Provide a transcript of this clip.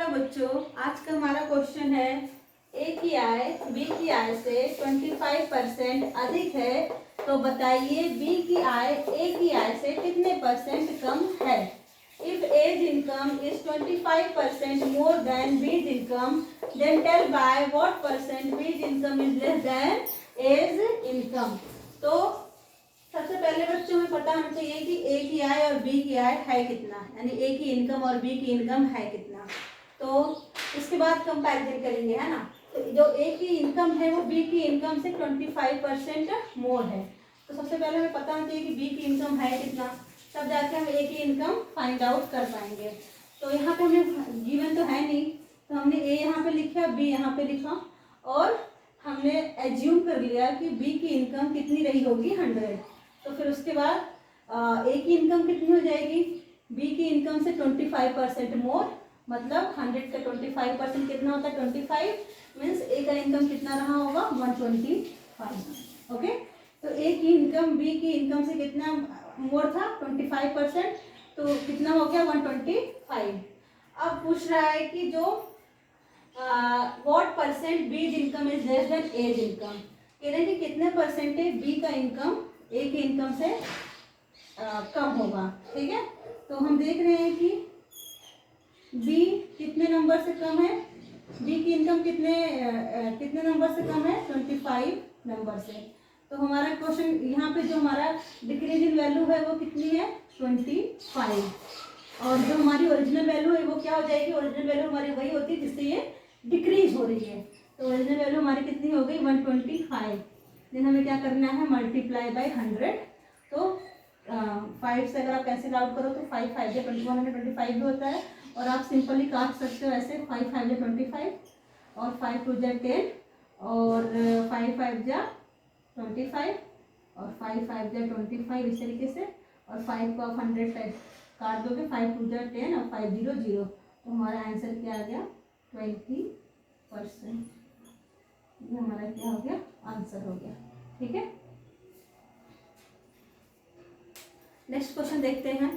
नमस्कार बच्चों, आज का हमारा क्वेश्चन है ए की आय बी की आय से 25% अधिक है तो बताइए बी की आय ए की आय से कितने परसेंट कम है। If A's income is 25% more than B's income then tell by what percent B's income is less than A's income. तो सबसे पहले बच्चों में पता होना चाहिए कि ए की आय और बी की आय है कितना, यानी ए की इनकम और बी की इनकम है कितना। तो उसके बाद कंपैरिजन करेंगे, है ना। तो जो ए की इनकम है वो बी की इनकम से 25% मोर है। तो सबसे पहले हमें पता होना चाहिए कि बी की इनकम है कितना, तब जाके हम ए की इनकम फाइंड आउट कर पाएंगे। तो यहाँ पे हमें गिवन तो है नहीं, तो हमने ए यहाँ पे लिखा, बी यहाँ पे लिखा और हमने एज्यूम कर लिया कि बी की इनकम कितनी रही होगी 100। तो फिर उसके बाद ए की इनकम कितनी हो जाएगी, बी की इनकम से 25% मोर, मतलब 100 का 25% कितना होता है 25, मीन्स ए का इनकम कितना रहा होगा 125। ओके, तो ए की इनकम बी की इनकम से कितना मोर था 25%, तो कितना हो गया 125। अब पूछ रहा है कि जो what percent B's income is less than A's income, कह रहे हैं कि कितने परसेंटेज बी का इनकम ए की इनकम से कम होगा। ठीक है, तो हम देख रहे हैं कि बी कितने नंबर से कम है, बी की इनकम कितने नंबर से कम है 25 नंबर से। तो हमारा क्वेश्चन यहाँ पे जो हमारा डिक्रीज इन वैल्यू है वो कितनी है 25, और जो हमारी ओरिजिनल वैल्यू है वो क्या हो जाएगी, ओरिजिनल वैल्यू हमारी वही होती है जिससे ये डिक्रीज हो रही है। तो ओरिजिनल वैल्यू हमारी कितनी हो गई 125, देन हमें क्या करना है मल्टीप्लाई बाय 100। तो 5 से अगर आप कैंसिल आउट करो तो 5 5 जा 2125 भी होता है, और आप सिंपली काट सकते हो ऐसे 5 5 जा 25 और 5 2 जा 10 और 5 5 जा 25 और 5 5 जा 25 इस तरीके से, और 5 को आप 100 काट दोगे, 5 2 जा 10 और 5 0 0, तो हमारा आंसर क्या आ गया 20%। ये हमारा क्या हो गया आंसर हो गया। ठीक है, नेक्स्ट क्वेश्चन देखते हैं।